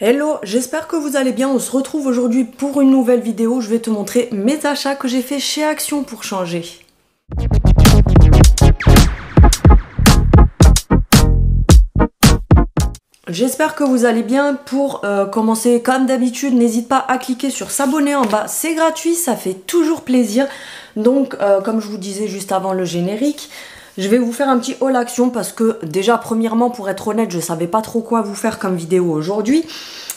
Hello, j'espère que vous allez bien. On se retrouve aujourd'hui pour une nouvelle vidéo. Je vais te montrer mes achats que j'ai fait chez Action pour changer. J'espère que vous allez bien. Pour commencer, comme d'habitude, n'hésite pas à cliquer sur s'abonner en bas. C'est gratuit, ça fait toujours plaisir. Donc, comme je vous disais juste avant le générique, je vais vous faire un petit haul Action parce que déjà, premièrement, pour être honnête, je savais pas trop quoi vous faire comme vidéo aujourd'hui.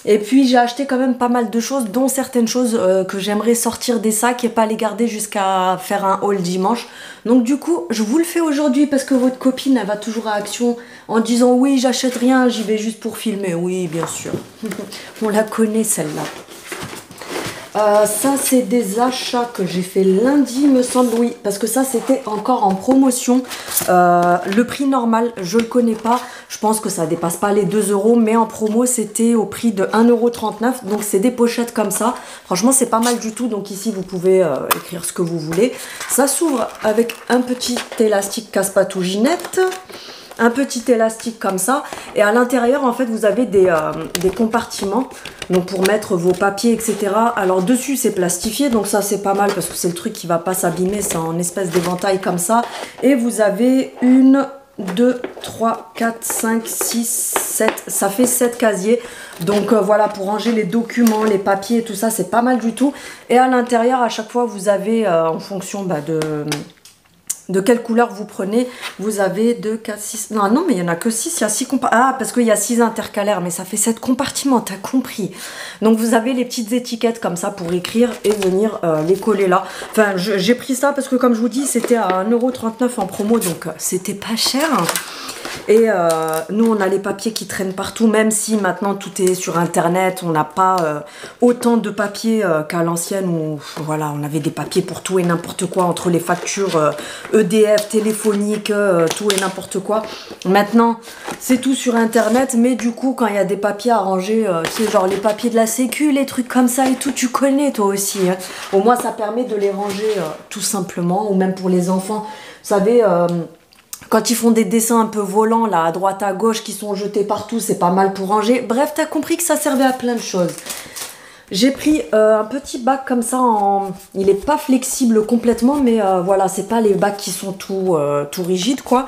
Et puis j'ai acheté quand même pas mal de choses, dont certaines choses que j'aimerais sortir des sacs et pas les garder jusqu'à faire un haul dimanche. Donc du coup, je vous le fais aujourd'hui parce que votre copine, elle va toujours à Action en disant oui, j'achète rien, j'y vais juste pour filmer. Oui, bien sûr. On la connaît celle-là. Ça c'est des achats que j'ai fait lundi me semble, oui, parce que ça c'était encore en promotion. Le prix normal je le connais pas, je pense que ça dépasse pas les 2 euros, mais en promo c'était au prix de 1,39 €. Donc c'est des pochettes comme ça, franchement c'est pas mal du tout. Donc ici vous pouvez écrire ce que vous voulez. Ça s'ouvre avec un petit élastique casse-patou Ginette, un petit élastique comme ça, et à l'intérieur en fait vous avez des compartiments donc pour mettre vos papiers etc. Alors dessus c'est plastifié, donc ça c'est pas mal parce que c'est le truc qui va pas s'abîmer, c'est en espèce d'éventail comme ça. Et vous avez 1, 2, 3, 4, 5, 6, 7, ça fait 7 casiers. Donc voilà, pour ranger les documents, les papiers et tout ça, c'est pas mal du tout. Et à l'intérieur à chaque fois vous avez en fonction de quelle couleur vous prenez, vous avez 2, 4, 6... Non, mais il n'y en a que 6, il y a 6 compartiments. Ah, parce qu'il y a 6 intercalaires, mais ça fait 7 compartiments, t'as compris. Donc vous avez les petites étiquettes comme ça pour écrire et venir les coller là. Enfin, j'ai pris ça parce que comme je vous dis, c'était à 1,39 € en promo, donc c'était pas cher. Et nous on a les papiers qui traînent partout, même si maintenant tout est sur internet, on n'a pas autant de papiers qu'à l'ancienne où voilà, on avait des papiers pour tout et n'importe quoi, entre les factures EDF, téléphoniques, tout et n'importe quoi. Maintenant c'est tout sur internet, mais du coup quand il y a des papiers à ranger, tu sais, genre les papiers de la sécu, les trucs comme ça et tout, tu connais toi aussi, hein. Au moins ça permet de les ranger tout simplement, ou même pour les enfants, vous savez... quand ils font des dessins un peu volants, là, à droite, à gauche, qui sont jetés partout, c'est pas mal pour ranger. Bref, t'as compris que ça servait à plein de choses. J'ai pris un petit bac comme ça, il est pas flexible complètement, mais voilà, c'est pas les bacs qui sont tout rigides, quoi.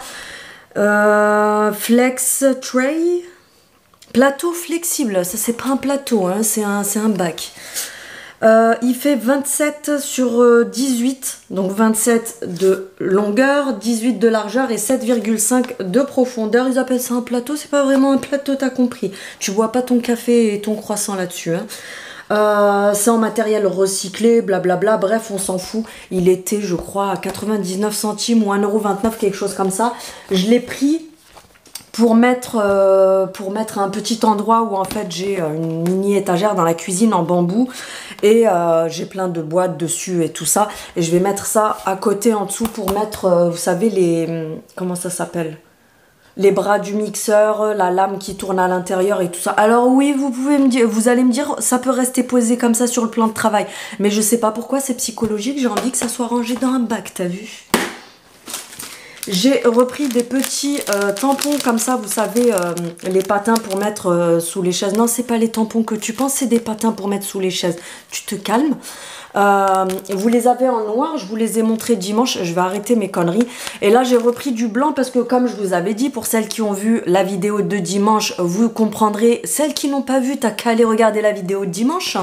Flex Tray. Plateau flexible, ça c'est pas un plateau, hein, c'est un bac. Il fait 27 sur 18, donc 27 de longueur, 18 de largeur et 7,5 de profondeur. Ils appellent ça un plateau, c'est pas vraiment un plateau, t'as compris. Tu bois pas ton café et ton croissant là-dessus, hein. C'est en matériel recyclé, blablabla, bref, on s'en fout. Il était, je crois, à 99 centimes ou 1,29 €, quelque chose comme ça. Je l'ai pris pour mettre un petit endroit où en fait j'ai une mini étagère dans la cuisine en bambou et j'ai plein de boîtes dessus et tout ça, et je vais mettre ça à côté en dessous pour mettre vous savez les comment ça s'appelle, les bras du mixeur, la lame qui tourne à l'intérieur et tout ça. Alors oui, vous pouvez me dire, vous allez me dire, ça peut rester posé comme ça sur le plan de travail, mais je sais pas pourquoi c'est psychologique, j'ai envie que ça soit rangé dans un bac, t'as vu? J'ai repris des petits tampons comme ça, vous savez, les patins pour mettre sous les chaises. Non, c'est pas les tampons que tu penses, c'est des patins pour mettre sous les chaises. Tu te calmes. Vous les avez en noir, je vous les ai montrés dimanche, je vais arrêter mes conneries. Et là, j'ai repris du blanc parce que comme je vous avais dit, pour celles qui ont vu la vidéo de dimanche, vous comprendrez. Celles qui n'ont pas vu, t'as qu'à aller regarder la vidéo de dimanche.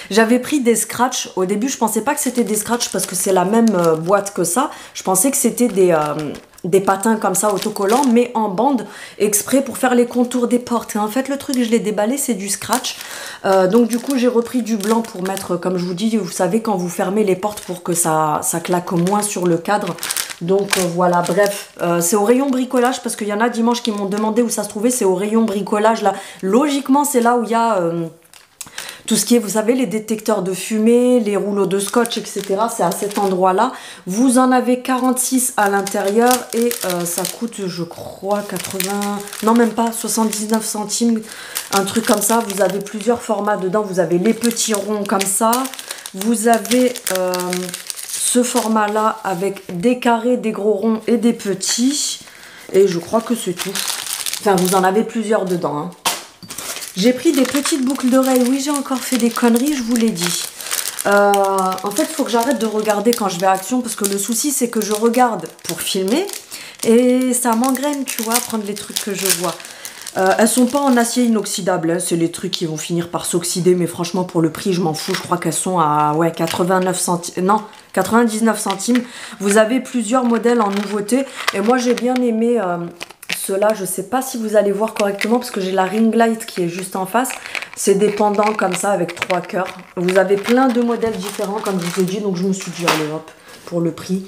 J'avais pris des scratchs. Au début, je pensais pas que c'était des scratchs parce que c'est la même boîte que ça. Je pensais que c'était des patins comme ça autocollants, mais en bande, exprès pour faire les contours des portes. Et en fait, le truc, je l'ai déballé, c'est du scratch. Donc du coup, j'ai repris du blanc pour mettre, comme je vous dis, vous savez, quand vous fermez les portes pour que ça claque moins sur le cadre. Donc voilà, bref, c'est au rayon bricolage parce qu'il y en a dimanche qui m'ont demandé où ça se trouvait. C'est au rayon bricolage, là. Logiquement, c'est là où il y a... tout ce qui est, vous savez, les détecteurs de fumée, les rouleaux de scotch, etc. C'est à cet endroit-là. Vous en avez 46 à l'intérieur et ça coûte, je crois, 80... Non, même pas, 79 centimes. Un truc comme ça. Vous avez plusieurs formats dedans. Vous avez les petits ronds comme ça. Vous avez ce format-là avec des carrés, des gros ronds et des petits. Et je crois que c'est tout. Enfin, vous en avez plusieurs dedans, hein. J'ai pris des petites boucles d'oreilles. Oui, j'ai encore fait des conneries, je vous l'ai dit. En fait, il faut que j'arrête de regarder quand je vais à Action parce que le souci, c'est que je regarde pour filmer et ça m'engraine, tu vois, prendre les trucs que je vois. Elles sont pas en acier inoxydable, hein, c'est les trucs qui vont finir par s'oxyder, mais franchement, pour le prix, je m'en fous. Je crois qu'elles sont à 89 centimes. Non, 99 centimes. Vous avez plusieurs modèles en nouveauté et moi, j'ai bien aimé... Ceux-là, je sais pas si vous allez voir correctement parce que j'ai la ring light qui est juste en face. C'est des pendants comme ça avec 3 cœurs. Vous avez plein de modèles différents comme je vous ai dit. Donc je me suis dit, allez hop, pour le prix.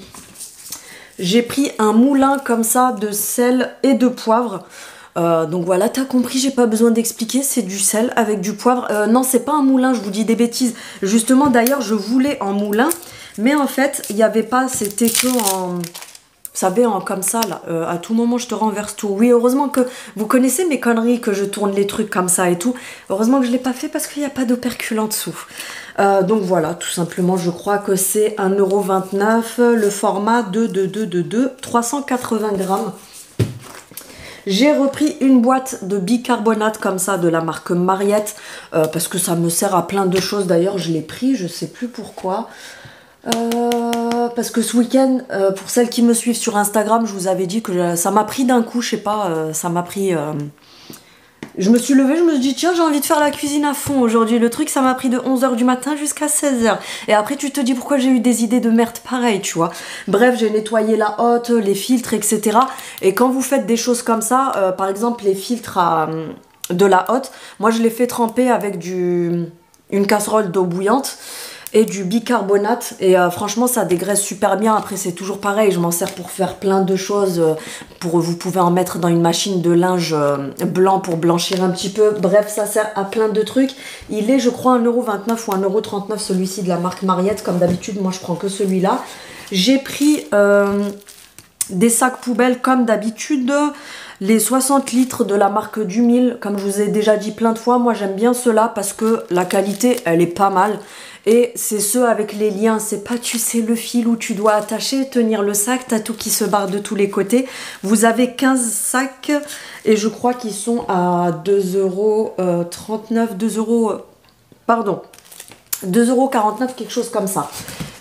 J'ai pris un moulin comme ça de sel et de poivre. Donc voilà, t'as compris, j'ai pas besoin d'expliquer. C'est du sel avec du poivre. Non, c'est pas un moulin, je vous dis des bêtises. Justement, d'ailleurs, je voulais en moulin. Mais en fait, il n'y avait pas, c'était que en... Vous savez, comme ça, là, à tout moment, je te renverse tout. Oui, heureusement que vous connaissez mes conneries, que je tourne les trucs comme ça et tout. Heureusement que je ne l'ai pas fait parce qu'il n'y a pas d'opercule en dessous. Donc voilà, tout simplement, je crois que c'est 1,29 €, le format de 380 grammes. J'ai repris une boîte de bicarbonate comme ça de la marque Mariette parce que ça me sert à plein de choses. D'ailleurs, je l'ai pris, je ne sais plus pourquoi. Parce que ce week-end, pour celles qui me suivent sur Instagram, je vous avais dit que ça m'a pris d'un coup, je sais pas, ça m'a pris... Je me suis levée, je me suis dit, tiens, j'ai envie de faire la cuisine à fond aujourd'hui. Le truc, ça m'a pris de 11 h du matin jusqu'à 16 h. Et après, tu te dis pourquoi j'ai eu des idées de merde pareilles, tu vois. Bref, j'ai nettoyé la hotte, les filtres, etc. Et quand vous faites des choses comme ça, par exemple, les filtres de la hotte, moi, je les fais tremper avec une casserole d'eau bouillante et du bicarbonate et franchement ça dégraisse super bien. Après c'est toujours pareil, je m'en sers pour faire plein de choses, vous pouvez en mettre dans une machine de linge blanc pour blanchir un petit peu. Bref, ça sert à plein de trucs. Il est je crois 1,29 € ou 1,39 € celui-ci de la marque Mariette. Comme d'habitude, moi je prends que celui-là. J'ai pris des sacs poubelles comme d'habitude, les 60 litres de la marque Dumil. Comme je vous ai déjà dit plein de fois, moi j'aime bien ceux-là parce que la qualité elle est pas mal. Et c'est ceux avec les liens, c'est pas, tu sais, le fil où tu dois attacher, tenir le sac, t'as tout qui se barre de tous les côtés. Vous avez 15 sacs et je crois qu'ils sont à 2,39 €, 2 €, pardon, 2,49 €, quelque chose comme ça.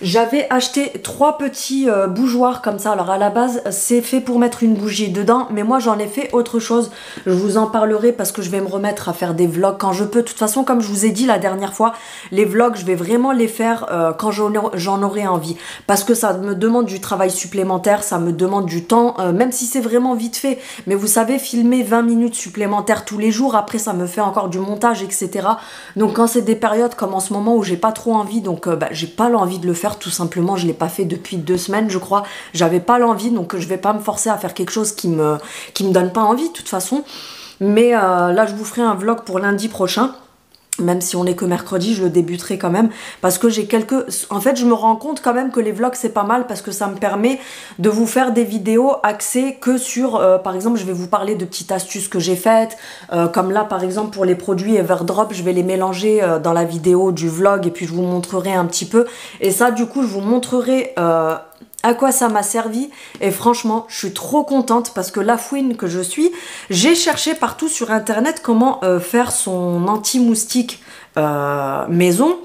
J'avais acheté 3 petits bougeoirs comme ça. Alors à la base, c'est fait pour mettre une bougie dedans, mais moi j'en ai fait autre chose. Je vous en parlerai parce que je vais me remettre à faire des vlogs quand je peux. De toute façon, comme je vous ai dit la dernière fois, les vlogs, je vais vraiment les faire quand j'en aurai envie. Parce que ça me demande du travail supplémentaire, ça me demande du temps, même si c'est vraiment vite fait. Mais vous savez, filmer 20 minutes supplémentaires tous les jours, après ça me fait encore du montage, etc. Donc quand c'est des périodes comme en ce moment où j'ai pas trop envie, donc j'ai pas l'envie de le faire. Tout simplement, je l'ai pas fait depuis 2 semaines, je crois. J'avais pas l'envie, donc je vais pas me forcer à faire quelque chose qui me donne pas envie de toute façon. Mais là, je vous ferai un vlog pour lundi prochain. Même si on n'est que mercredi, je le débuterai quand même. Parce que j'ai en fait, je me rends compte quand même que les vlogs, c'est pas mal. Parce que ça me permet de vous faire des vidéos axées que sur... par exemple, je vais vous parler de petites astuces que j'ai faites. Comme là, par exemple, pour les produits Everdrop, je vais les mélanger dans la vidéo du vlog. Et puis, je vous montrerai un petit peu. Et ça, du coup, je vous montrerai... à quoi ça m'a servi. Et franchement, je suis trop contente parce que la fouine que je suis, j'ai cherché partout sur internet comment faire son anti-moustique maison.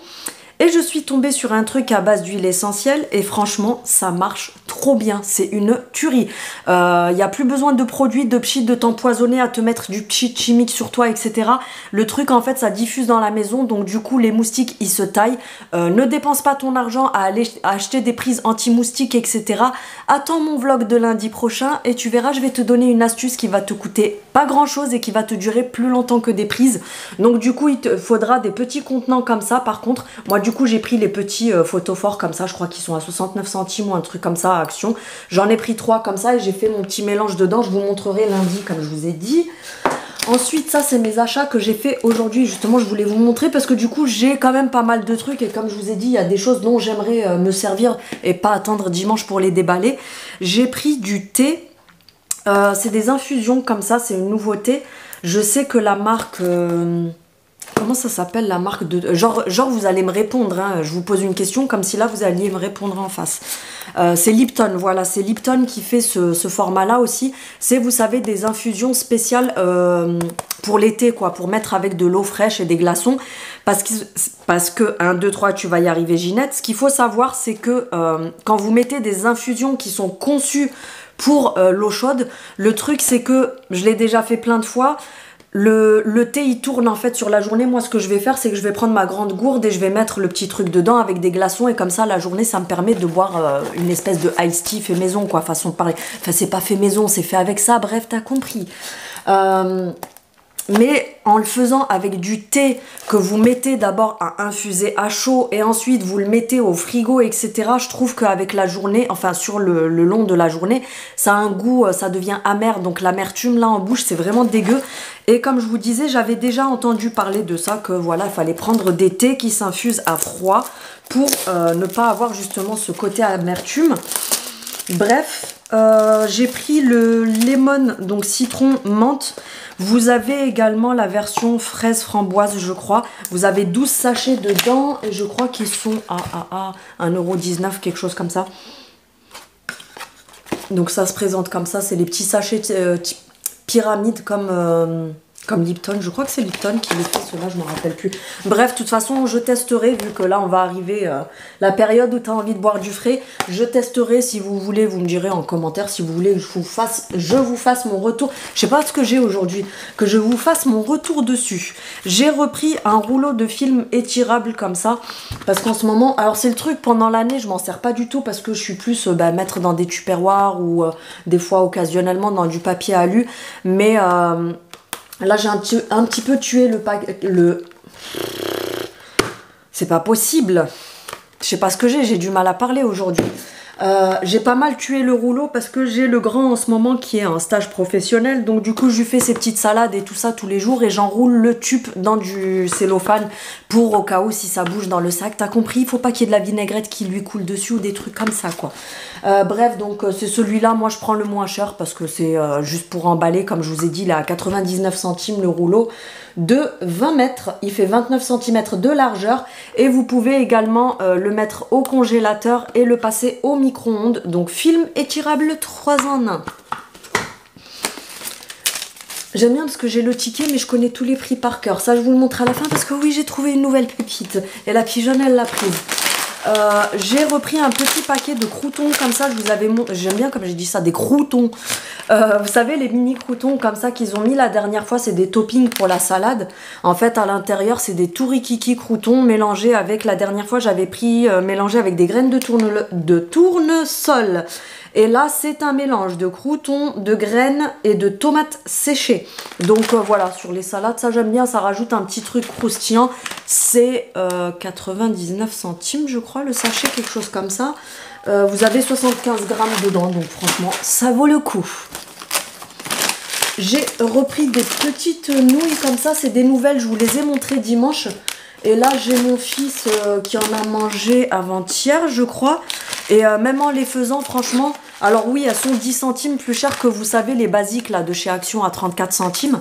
Et je suis tombée sur un truc à base d'huile essentielle et franchement, ça marche trop bien. C'est une tuerie. Il n'y a plus besoin de produits, de pchit, de t'empoisonner, à te mettre du pchit chimique sur toi, etc. Le truc, en fait, ça diffuse dans la maison. Donc, du coup, les moustiques, ils se taillent. Ne dépense pas ton argent à aller acheter des prises anti-moustiques, etc. Attends mon vlog de lundi prochain et tu verras, je vais te donner une astuce qui va te coûter pas grand-chose et qui va te durer plus longtemps que des prises. Donc, du coup, il te faudra des petits contenants comme ça. Par contre, moi, du coup, j'ai pris les petits photophores comme ça. Je crois qu'ils sont à 69 centimes ou un truc comme ça à Action. J'en ai pris 3 comme ça et j'ai fait mon petit mélange dedans. Je vous montrerai lundi, comme je vous ai dit. Ensuite, ça, c'est mes achats que j'ai fait aujourd'hui. Justement, je voulais vous montrer parce que du coup, j'ai quand même pas mal de trucs. Et comme je vous ai dit, il y a des choses dont j'aimerais me servir et pas attendre dimanche pour les déballer. J'ai pris du thé. C'est des infusions comme ça. C'est une nouveauté. Je sais que la marque... comment ça s'appelle la marque de... Genre vous allez me répondre, hein. Je vous pose une question comme si là vous alliez me répondre en face. C'est Lipton, voilà, c'est Lipton qui fait ce format-là aussi. C'est, vous savez, des infusions spéciales pour l'été, quoi, pour mettre avec de l'eau fraîche et des glaçons. Parce que 1, 2, 3, tu vas y arriver, Ginette. Ce qu'il faut savoir, c'est que quand vous mettez des infusions qui sont conçues pour l'eau chaude, le truc, c'est que, je l'ai déjà fait plein de fois, le thé il tourne en fait sur la journée. Moi ce que je vais faire, c'est que je vais prendre ma grande gourde et je vais mettre le petit truc dedans avec des glaçons, et comme ça la journée ça me permet de boire une espèce de iced tea fait maison, quoi, façon de parler. Enfin c'est pas fait maison, c'est fait avec ça, bref t'as compris. Mais en le faisant avec du thé que vous mettez d'abord à infuser à chaud et ensuite vous le mettez au frigo, etc. Je trouve qu'avec la journée, enfin sur le long de la journée, ça a un goût, ça devient amer. Donc l'amertume là en bouche, c'est vraiment dégueu. Et comme je vous disais, j'avais déjà entendu parler de ça, que voilà, il fallait prendre des thés qui s'infusent à froid pour ne pas avoir justement ce côté amertume. Bref, j'ai pris le lemon, donc citron menthe. Vous avez également la version fraise framboise, je crois. Vous avez 12 sachets dedans et je crois qu'ils sont à 1,19 €, quelque chose comme ça. Donc ça se présente comme ça, c'est les petits sachets pyramides comme Lipton. Je crois que c'est Lipton qui les fait, ceux-là, je ne me rappelle plus. Bref, de toute façon, je testerai, vu que là, on va arriver la période où tu as envie de boire du frais. Je testerai, si vous voulez, vous me direz en commentaire si vous voulez que je vous fasse mon retour. Je sais pas ce que j'ai aujourd'hui, que je vous fasse mon retour dessus. J'ai repris un rouleau de film étirable comme ça, parce qu'en ce moment, alors c'est le truc, pendant l'année, je m'en sers pas du tout, parce que je suis plus mettre dans des tupperwares ou des fois occasionnellement dans du papier alu, mais... là, j'ai un petit peu tué le... C'est pas possible. Je sais pas ce que j'ai du mal à parler aujourd'hui. J'ai pas mal tué le rouleau parce que j'ai le grand en ce moment qui est en stage professionnel. Donc du coup, je lui fais ses petites salades et tout ça tous les jours. Et j'enroule le tube dans du cellophane pour au cas où si ça bouge dans le sac. T'as compris? Il faut pas qu'il y ait de la vinaigrette qui lui coule dessus ou des trucs comme ça, quoi. Bref, donc c'est celui-là. Moi, je prends le moins cher parce que c'est juste pour emballer. Comme je vous ai dit, il est à 99 centimes le rouleau de 20 mètres. Il fait 29 cm de largeur. Et vous pouvez également le mettre au congélateur et le passer au micro-ondes. Donc film étirable 3 en 1. J'aime bien parce que j'ai le ticket, mais je connais tous les prix par cœur. Ça, je vous le montre à la fin parce que oui, j'ai trouvé une nouvelle pépite. Et la pigeonne, elle l'a prise. J'ai repris un petit paquet de croûtons comme ça. Je vous avais montré, j'aime bien comme j'ai dit ça, des croûtons. Vous savez, les mini croûtons comme ça qu'ils ont mis la dernière fois, c'est des toppings pour la salade. En fait, à l'intérieur, c'est des tourikiki croûtons mélangés avec, la dernière fois, j'avais pris mélangé avec des graines de tournesol. Et là, c'est un mélange de croûtons, de graines et de tomates séchées. Donc voilà, sur les salades, ça j'aime bien, ça rajoute un petit truc croustillant. C'est 99 centimes, je crois, le sachet, quelque chose comme ça. Vous avez 75 grammes dedans, donc franchement, ça vaut le coup. J'ai repris des petites nouilles comme ça, c'est des nouvelles, je vous les ai montrées dimanche. Et là, j'ai mon fils qui en a mangé avant-hier, je crois. Et même en les faisant, franchement... Alors oui, elles sont 10 centimes plus chères que, vous savez, les basiques là de chez Action à 34 centimes.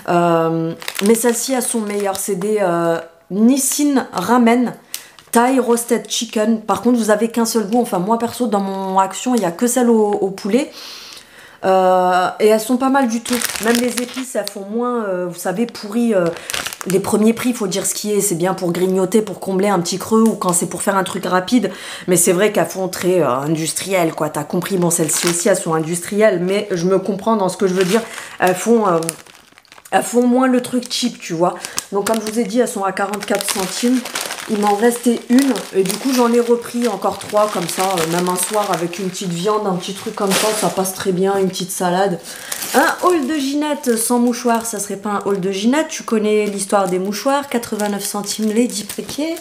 Mais celles-ci, elles sont meilleures. C'est des Nissin Ramen Thai Roasted Chicken. Par contre, vous n'avez qu'un seul goût. Enfin, moi, perso, dans mon Action, il n'y a que celle au poulet. Et elles sont pas mal du tout. Même les épices, elles font moins, vous savez, pourries. Les premiers prix, il faut dire ce qui est. C'est bien pour grignoter, pour combler un petit creux ou quand c'est pour faire un truc rapide. Mais c'est vrai qu'elles font très industrielles, quoi. T'as compris? Bon, celles-ci aussi, elles sont industrielles. Mais je me comprends dans ce que je veux dire. Elles font moins le truc cheap, tu vois. Donc, comme je vous ai dit, elles sont à 44 centimes. Il m'en restait une. Et du coup, j'en ai repris encore 3 comme ça. Même un soir avec une petite viande, un petit truc comme ça. Ça passe très bien. Une petite salade. Un haul de Ginette sans mouchoir. Ça serait pas un haul de Ginette. Tu connais l'histoire des mouchoirs. 89 centimes les 10 paquets.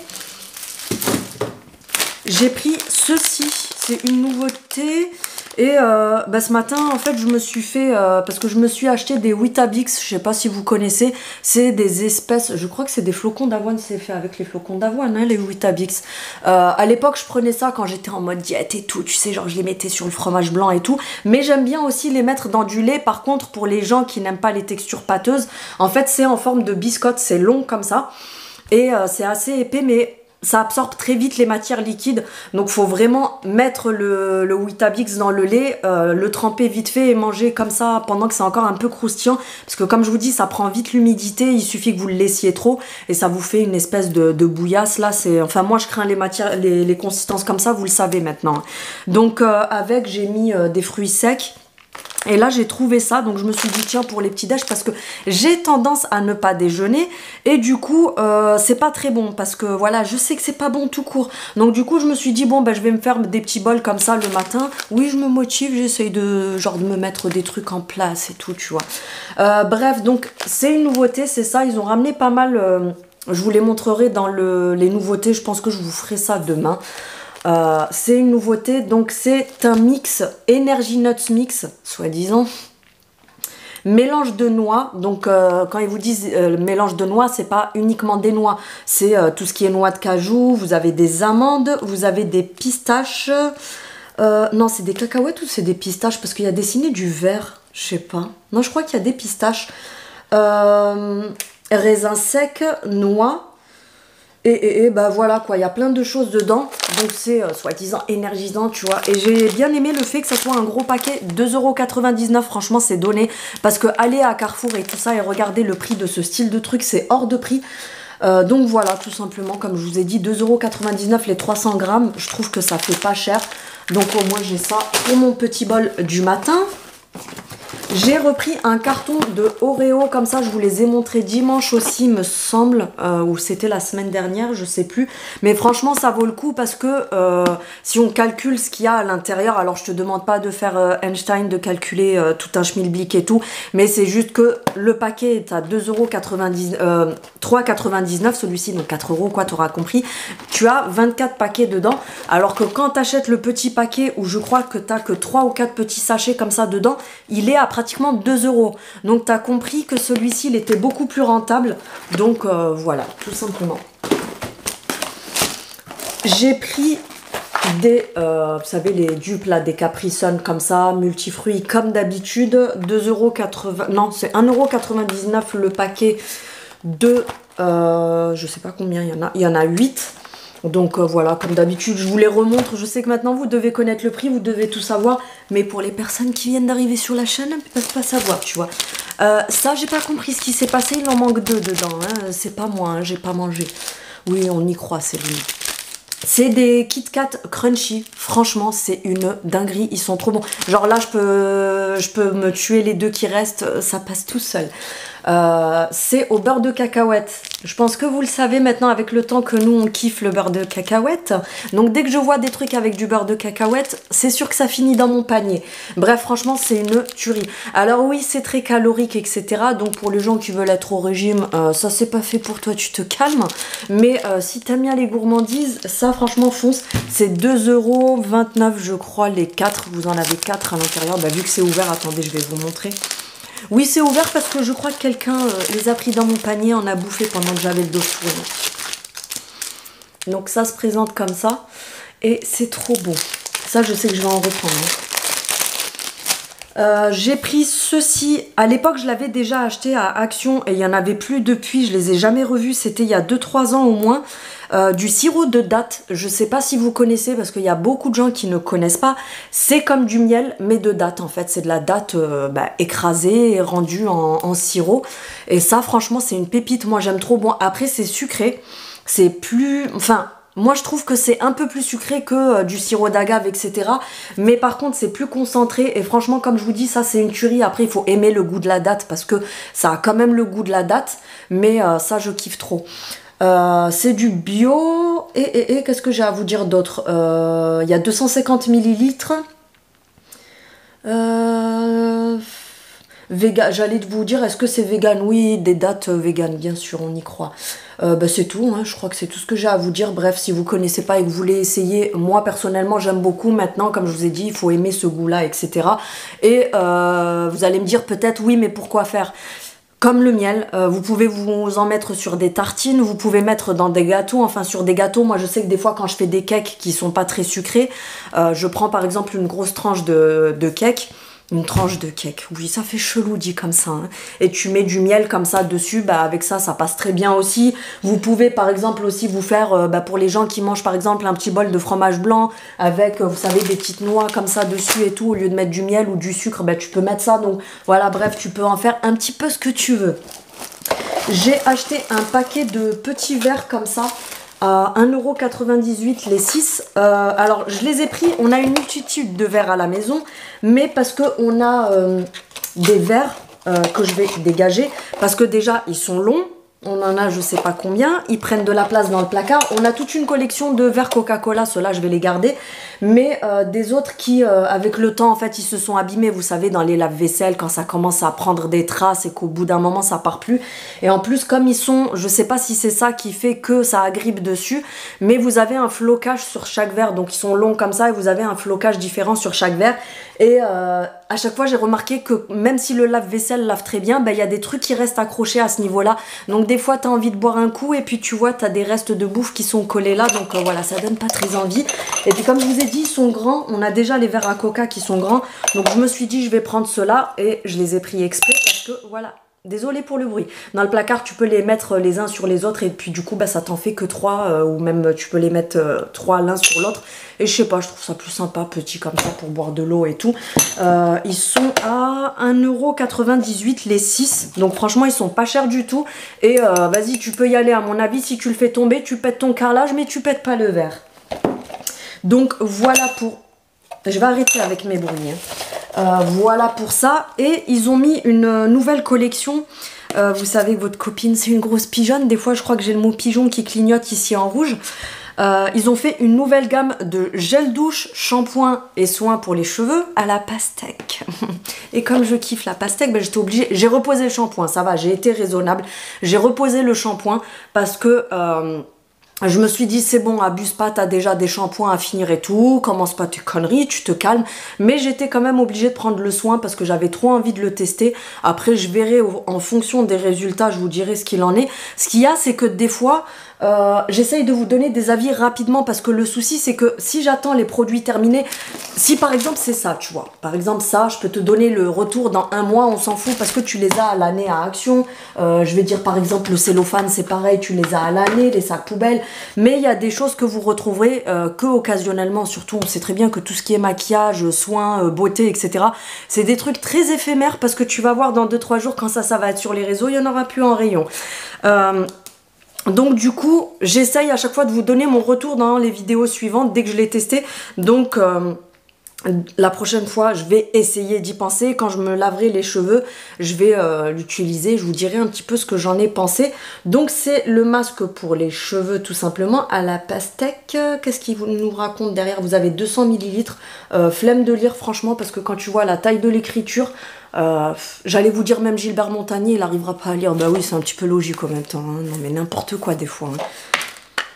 J'ai pris ceci. C'est une nouveauté. Et ce matin, en fait, je me suis fait... parce que je me suis acheté des Weetabix, je sais pas si vous connaissez. C'est des espèces... Je crois que c'est des flocons d'avoine, c'est fait avec les flocons d'avoine, hein, les Weetabix. À l'époque, je prenais ça quand j'étais en mode diète et tout. Tu sais, genre, je les mettais sur le fromage blanc et tout. Mais j'aime bien aussi les mettre dans du lait. Par contre, pour les gens qui n'aiment pas les textures pâteuses, en fait, c'est en forme de biscotte. C'est long comme ça. Et c'est assez épais, mais... ça absorbe très vite les matières liquides, donc faut vraiment mettre le Weetabix dans le lait, le tremper vite fait et manger comme ça pendant que c'est encore un peu croustillant, parce que comme je vous dis, ça prend vite l'humidité, il suffit que vous le laissiez trop et ça vous fait une espèce de bouillasse. Là, c'est, enfin moi je crains les consistances comme ça, vous le savez maintenant. Donc avec, j'ai mis des fruits secs. Et là j'ai trouvé ça, donc je me suis dit tiens, pour les petits déj, parce que j'ai tendance à ne pas déjeuner et du coup c'est pas très bon, parce que voilà, je sais que c'est pas bon tout court, donc du coup je me suis dit bon ben je vais me faire des petits bols comme ça le matin. Oui, je me motive, j'essaye de genre de me mettre des trucs en place et tout, tu vois. Bref, donc c'est une nouveauté, c'est ça, ils ont ramené pas mal, je vous les montrerai dans les nouveautés, je pense que je vous ferai ça demain. C'est une nouveauté, donc c'est un mix Energy Nuts Mix, soi-disant. Mélange de noix, donc quand ils vous disent mélange de noix, c'est pas uniquement des noix, c'est tout ce qui est noix de cajou, vous avez des amandes, vous avez des pistaches, non c'est des cacahuètes ou c'est des pistaches, parce qu'il y a dessiné du vert, je sais pas, non je crois qu'il y a des pistaches, raisins secs, noix. Et bah voilà quoi, il y a plein de choses dedans, donc c'est soi-disant énergisant, tu vois. Et j'ai bien aimé le fait que ça soit un gros paquet, 2,99 €, franchement c'est donné. Parce que aller à Carrefour et tout ça et regarder le prix de ce style de truc, c'est hors de prix. Donc voilà, tout simplement, comme je vous ai dit, 2,99 € les 300 grammes, je trouve que ça fait pas cher. Donc au moins j'ai ça pour mon petit bol du matin. J'ai repris un carton de Oreo, comme ça je vous les ai montrés dimanche aussi me semble, ou c'était la semaine dernière, je sais plus. Mais franchement ça vaut le coup parce que si on calcule ce qu'il y a à l'intérieur, alors je te demande pas de faire Einstein, de calculer tout un schmilblick et tout, mais c'est juste que le paquet est à 3,99 €, celui-ci, donc 4 € quoi, t'auras compris. Tu as 24 paquets dedans, alors que quand t'achètes le petit paquet où je crois que t'as que 3 ou 4 petits sachets comme ça dedans, il est à pratiquement 2 €. Donc tu as compris que celui-ci il était beaucoup plus rentable. Donc voilà, tout simplement. J'ai pris des, vous savez, les dupes là, des Capri Sun comme ça, multifruits comme d'habitude, 2,80 €, non c'est 1,99 € le paquet de, je sais pas combien il y en a 8. Donc voilà, comme d'habitude, je vous les remontre. Je sais que maintenant, vous devez connaître le prix, vous devez tout savoir. Mais pour les personnes qui viennent d'arriver sur la chaîne, elles ne peuvent pas savoir, tu vois. Ça, j'ai pas compris ce qui s'est passé. Il en manque 2 dedans. Hein. C'est pas moi, hein, j'ai pas mangé. Oui, on y croit, c'est lui. C'est des Kit Kat Crunchy. Franchement, c'est une dinguerie. Ils sont trop bons. Genre là, je peux me tuer les 2 qui restent. Ça passe tout seul. C'est au beurre de cacahuète. Je pense que vous le savez maintenant avec le temps que nous on kiffe le beurre de cacahuète. Donc dès que je vois des trucs avec du beurre de cacahuète, c'est sûr que ça finit dans mon panier. Bref, franchement c'est une tuerie. Alors oui, c'est très calorique, etc. Donc pour les gens qui veulent être au régime, ça c'est pas fait pour toi, tu te calmes. Mais si t'aimes bien les gourmandises, ça franchement fonce. C'est 2,29 € je crois les 4. Vous en avez 4 à l'intérieur. Bah, vu que c'est ouvert, attendez, je vais vous montrer. Oui, c'est ouvert parce que je crois que quelqu'un les a pris dans mon panier, en a bouffé pendant que j'avais le dos tourné. Donc ça se présente comme ça. Et c'est trop bon. Ça, je sais que je vais en reprendre. J'ai pris ceci. À l'époque, je l'avais déjà acheté à Action et il n'y en avait plus depuis. Je les ai jamais revus. C'était il y a 2-3 ans au moins. Du sirop de date. Je ne sais pas si vous connaissez parce qu'il y a beaucoup de gens qui ne connaissent pas. C'est comme du miel mais de date en fait. C'est de la date écrasée et rendue en sirop. Et ça, franchement, c'est une pépite. Moi, j'aime trop. Bon, après, c'est sucré. C'est plus... Enfin... Moi, je trouve que c'est un peu plus sucré que du sirop d'agave, etc. Mais par contre, c'est plus concentré. Et franchement, comme je vous dis, ça, c'est une tuerie. Après, il faut aimer le goût de la date parce que ça a quand même le goût de la date. Mais ça, je kiffe trop. C'est du bio. Et qu'est-ce que j'ai à vous dire d'autre? Il y a 250 millilitres. J'allais vous dire, est-ce que c'est vegan? Oui, des dates vegan, bien sûr, on y croit. C'est tout, hein, je crois que c'est tout ce que j'ai à vous dire. Bref, si vous connaissez pas et que vous voulez essayer, moi personnellement j'aime beaucoup. Maintenant, comme je vous ai dit, il faut aimer ce goût-là, etc. Et vous allez me dire peut-être, oui, mais pourquoi faire? Comme le miel, vous pouvez vous en mettre sur des tartines, vous pouvez mettre dans des gâteaux, enfin sur des gâteaux. Moi je sais que des fois quand je fais des cakes qui sont pas très sucrés, je prends par exemple une grosse tranche de cake. Une tranche de cake, oui, ça fait chelou dit comme ça. Hein. Et tu mets du miel comme ça dessus, bah avec ça, ça passe très bien aussi. Vous pouvez par exemple aussi vous faire, pour les gens qui mangent par exemple un petit bol de fromage blanc avec, vous savez, des petites noix comme ça dessus et tout, au lieu de mettre du miel ou du sucre, bah tu peux mettre ça. Donc voilà, bref, tu peux en faire un petit peu ce que tu veux. J'ai acheté un paquet de petits verres comme ça. À 1,98 € les 6. Alors je les ai pris, on a une multitude de verres à la maison, mais parce qu'on a des verres que je vais dégager, parce que déjà ils sont longs, on en a je sais pas combien, ils prennent de la place dans le placard. On a toute une collection de verres Coca-Cola, ceux-là je vais les garder, mais des autres qui avec le temps en fait ils se sont abîmés, vous savez, dans les lave-vaisselle quand ça commence à prendre des traces et qu'au bout d'un moment ça part plus. Et en plus comme ils sont, je sais pas si c'est ça qui fait que ça agrippe dessus, mais vous avez un flocage sur chaque verre, donc ils sont longs comme ça et vous avez un flocage différent sur chaque verre. Et à chaque fois j'ai remarqué que même si le lave-vaisselle lave très bien, il y a des trucs qui restent accrochés à ce niveau là, donc des fois tu as envie de boire un coup et puis tu vois tu as des restes de bouffe qui sont collés là, donc voilà, ça donne pas très envie. Et puis comme je vous ai dit, ils sont grands, on a déjà les verres à coca qui sont grands, donc je me suis dit je vais prendre ceux-là et je les ai pris exprès parce que voilà. Désolée pour le bruit. Dans le placard, tu peux les mettre les uns sur les autres et puis du coup, ça t'en fait que 3 ou même tu peux les mettre 3 l'un sur l'autre. Et je sais pas, je trouve ça plus sympa, petit comme ça pour boire de l'eau et tout. Ils sont à 1,98 € les 6. Donc franchement, ils sont pas chers du tout. Et vas-y, tu peux y aller à mon avis. Si tu le fais tomber, tu pètes ton carrelage, mais tu pètes pas le verre. Donc voilà pour... Je vais arrêter avec mes bruits. Voilà pour ça. Et ils ont mis une nouvelle collection. Vous savez que votre copine c'est une grosse pigeonne. Des fois je crois que j'ai le mot pigeon qui clignote ici en rouge. Ils ont fait une nouvelle gamme de gel douche, shampoing et soins pour les cheveux à la pastèque. Et comme je kiffe la pastèque, j'étais obligée. J'ai reposé le shampoing, ça va, j'ai été raisonnable. J'ai reposé le shampoing parce que... je me suis dit c'est bon, abuse pas, t'as déjà des shampoings à finir et tout, commence pas tes conneries, tu te calmes. Mais j'étais quand même obligée de prendre le soin parce que j'avais trop envie de le tester. Après je verrai en fonction des résultats, je vous dirai ce qu'il en est. Ce qu'il y a, c'est que des fois j'essaye de vous donner des avis rapidement parce que le souci c'est que si j'attends les produits terminés, si par exemple c'est ça, tu vois, par exemple ça, je peux te donner le retour dans 1 mois, on s'en fout parce que tu les as à l'année à Action. Je vais dire par exemple le cellophane, c'est pareil, tu les as à l'année, les sacs poubelles. Mais il y a des choses que vous retrouverez que occasionnellement, surtout on sait très bien que tout ce qui est maquillage, soins, beauté, etc. c'est des trucs très éphémères parce que tu vas voir dans 2-3 jours quand ça va être sur les réseaux, il n'y en aura plus en rayon. Donc du coup, j'essaye à chaque fois de vous donner mon retour dans les vidéos suivantes dès que je l'ai testé. Donc la prochaine fois, je vais essayer d'y penser. Quand je me laverai les cheveux, je vais l'utiliser. Je vous dirai un petit peu ce que j'en ai pensé. Donc c'est le masque pour les cheveux tout simplement à la pastèque. Qu'est-ce qu'il nous raconte derrière? Vous avez 200 ml. Flemme de lire franchement parce que quand tu vois la taille de l'écriture... j'allais vous dire même Gilbert Montagnier il arrivera pas à lire, bah oui c'est un petit peu logique en même temps, hein. Non mais n'importe quoi des fois hein.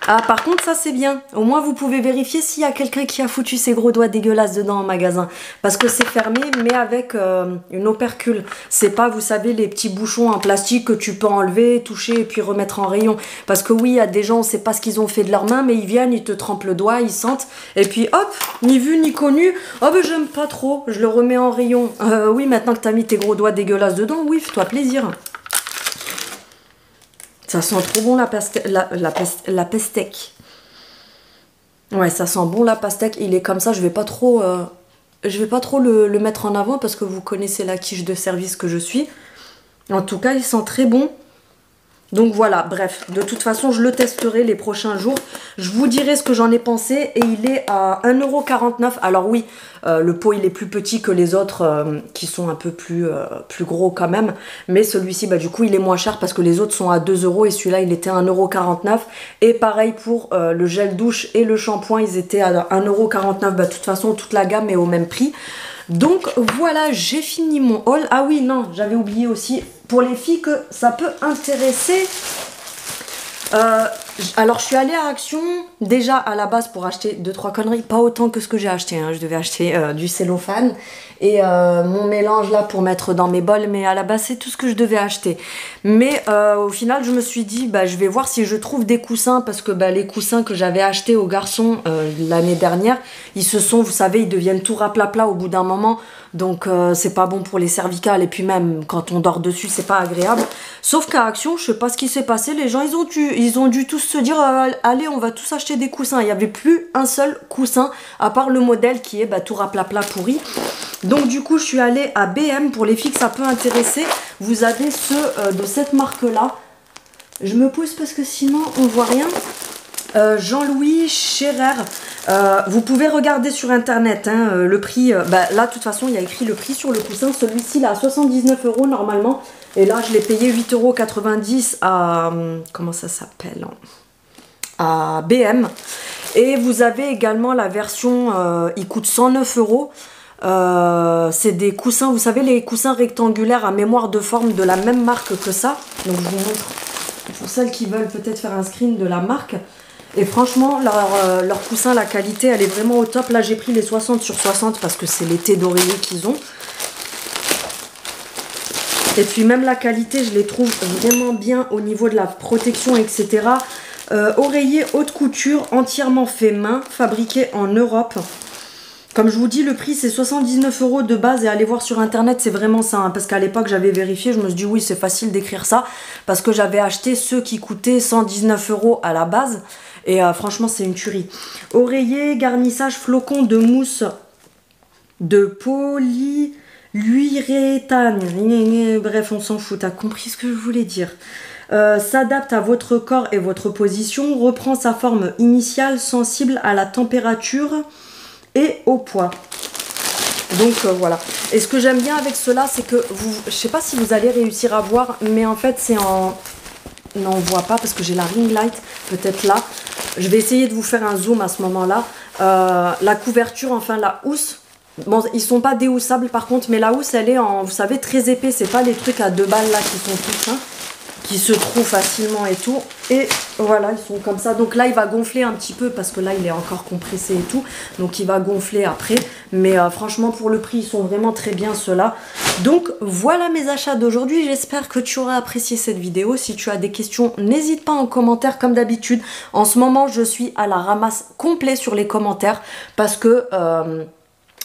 Ah par contre ça c'est bien, au moins vous pouvez vérifier s'il y a quelqu'un qui a foutu ses gros doigts dégueulasses dedans en magasin, parce que c'est fermé mais avec une opercule, c'est pas vous savez les petits bouchons en plastique que tu peux enlever, toucher et puis remettre en rayon, parce que oui il y a des gens on sait pas ce qu'ils ont fait de leurs mains mais ils viennent, ils te trempent le doigt, ils sentent et puis hop, ni vu ni connu, oh ben j'aime pas trop, je le remets en rayon. Oui maintenant que t'as mis tes gros doigts dégueulasses dedans, oui fais-toi plaisir. Ça sent trop bon la pastèque. Ouais, ça sent bon la pastèque. Il est comme ça, je vais pas trop le mettre en avant parce que vous connaissez la quiche de service que je suis. En tout cas, il sent très bon. Donc voilà, bref, de toute façon, je le testerai les prochains jours. Je vous dirai ce que j'en ai pensé et il est à 1,49 €. Alors oui, le pot, il est plus petit que les autres qui sont un peu plus gros quand même. Mais celui-ci, du coup, il est moins cher parce que les autres sont à 2 € et celui-là, il était à 1,49 €. Et pareil pour le gel douche et le shampoing, ils étaient à 1,49 €. De toute façon, toute la gamme est au même prix. Donc voilà, j'ai fini mon haul. Ah oui, non, j'avais oublié aussi, pour les filles que ça peut intéresser, Alors je suis allée à Action déjà à la base pour acheter 2-3 conneries, pas autant que ce que j'ai acheté, hein. Je devais acheter du cellophane et mon mélange là pour mettre dans mes bols, mais à la base c'est tout ce que je devais acheter. Mais au final je me suis dit bah je vais voir si je trouve des coussins, parce que bah, les coussins que j'avais achetés aux garçons l'année dernière, ils se sont, vous savez, ils deviennent tout raplapla au bout d'un moment, donc c'est pas bon pour les cervicales, et puis même quand on dort dessus c'est pas agréable. Sauf qu'à Action, je sais pas ce qui s'est passé, les gens ils ont dû tous se dire allez on va tous acheter des coussins. Il n'y avait plus un seul coussin à part le modèle qui est bah, tout raplapla pourri. Donc du coup je suis allée à BM. Pour les filles que ça peut intéresser, vous avez ceux de cette marque là. Je me pousse parce que sinon on voit rien. Jean-Louis Scherer, vous pouvez regarder sur internet hein, le prix, bah, là de toute façon il y a écrit le prix sur le coussin. Celui-ci là à 79 € normalement, et là je l'ai payé 8,90 € à, comment ça s'appelle, à BM. Et vous avez également la version, il coûte 109 €. C'est des coussins, vous savez, les coussins rectangulaires à mémoire de forme de la même marque que ça. Donc je vous montre pour celles qui veulent peut-être faire un screen de la marque. Et franchement leur coussin, la qualité elle est vraiment au top. Là j'ai pris les 60 sur 60 parce que c'est l'été d'oreiller qu'ils ont. Et puis même la qualité je les trouve vraiment bien au niveau de la protection, etc. Oreiller haute couture, entièrement fait main, fabriqué en Europe. Comme je vous dis, le prix c'est 79 € de base, et allez voir sur internet, c'est vraiment ça, hein, parce qu'à l'époque j'avais vérifié, je me suis dit oui c'est facile d'écrire ça, parce que j'avais acheté ceux qui coûtaient 119 € à la base, et franchement c'est une tuerie. Oreiller, garnissage, flocon de mousse de polyuréthane, bref on s'en fout, t'as compris ce que je voulais dire. S'adapte à votre corps et votre position, reprend sa forme initiale, sensible à la température et au poids. Donc voilà. Et ce que j'aime bien avec cela, c'est que vous, je sais pas si vous allez réussir à voir, mais en fait c'est en, non on voit pas parce que j'ai la ring light, peut-être là. Je vais essayer de vous faire un zoom à ce moment-là. La couverture, enfin la housse. Bon, ils sont pas déhoussables par contre, mais la housse elle est en, vous savez, très épais. C'est pas les trucs à 2 balles là qui sont tout fins, qui se trouvent facilement et tout. Et voilà, ils sont comme ça. Donc là il va gonfler un petit peu parce que là il est encore compressé et tout, donc il va gonfler après. Mais franchement pour le prix ils sont vraiment très bien ceux-là. Donc voilà mes achats d'aujourd'hui. J'espère que tu auras apprécié cette vidéo. Si tu as des questions, n'hésite pas en commentaire comme d'habitude. En ce moment je suis à la ramasse complet sur les commentaires, parce que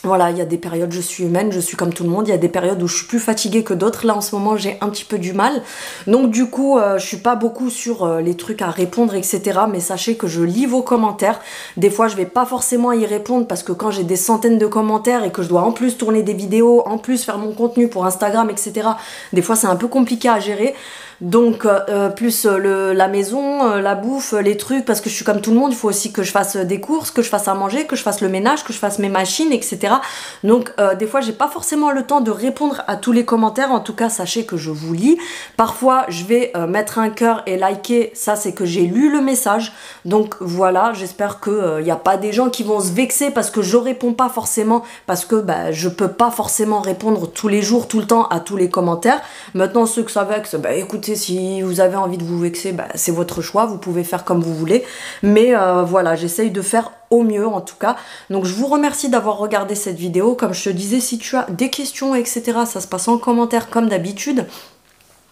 voilà, il y a des périodes, je suis humaine, je suis comme tout le monde, il y a des périodes où je suis plus fatiguée que d'autres. Là en ce moment j'ai un petit peu du mal, donc du coup je suis pas beaucoup sur les trucs à répondre, etc. Mais sachez que je lis vos commentaires. Des fois je vais pas forcément y répondre, parce que quand j'ai des centaines de commentaires et que je dois en plus tourner des vidéos, en plus faire mon contenu pour Instagram, etc. Des fois c'est un peu compliqué à gérer. Donc plus la maison, la bouffe, les trucs, parce que je suis comme tout le monde, il faut aussi que je fasse des courses, que je fasse à manger, que je fasse le ménage, que je fasse mes machines, etc. Donc des fois j'ai pas forcément le temps de répondre à tous les commentaires. En tout cas sachez que je vous lis. Parfois je vais mettre un cœur et liker, ça c'est que j'ai lu le message. Donc voilà, j'espère que y a pas des gens qui vont se vexer parce que je réponds pas forcément, parce que bah, je peux pas forcément répondre tous les jours, tout le temps à tous les commentaires. Maintenant ceux que ça vexe, bah écoutez, si vous avez envie de vous vexer, bah, c'est votre choix, vous pouvez faire comme vous voulez. Mais voilà, j'essaye de faire au mieux en tout cas. Donc je vous remercie d'avoir regardé cette vidéo. Comme je te disais, si tu as des questions, etc., ça se passe en commentaire comme d'habitude.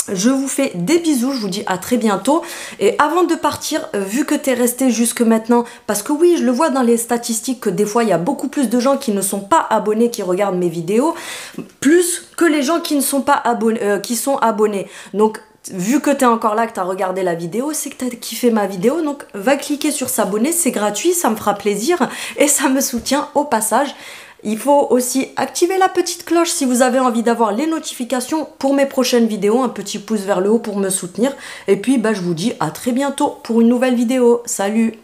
Je vous fais des bisous, je vous dis à très bientôt. Et avant de partir, vu que tu es resté jusque maintenant, parce que oui, je le vois dans les statistiques que des fois, il y a beaucoup plus de gens qui ne sont pas abonnés qui regardent mes vidéos, plus que les gens qui ne sont pas abonnés, qui sont abonnés. Donc, vu que tu es encore là, que tu as regardé la vidéo, c'est que tu as kiffé ma vidéo. Donc, va cliquer sur s'abonner, c'est gratuit, ça me fera plaisir et ça me soutient au passage. Il faut aussi activer la petite cloche si vous avez envie d'avoir les notifications pour mes prochaines vidéos. Un petit pouce vers le haut pour me soutenir. Et puis, bah, je vous dis à très bientôt pour une nouvelle vidéo. Salut!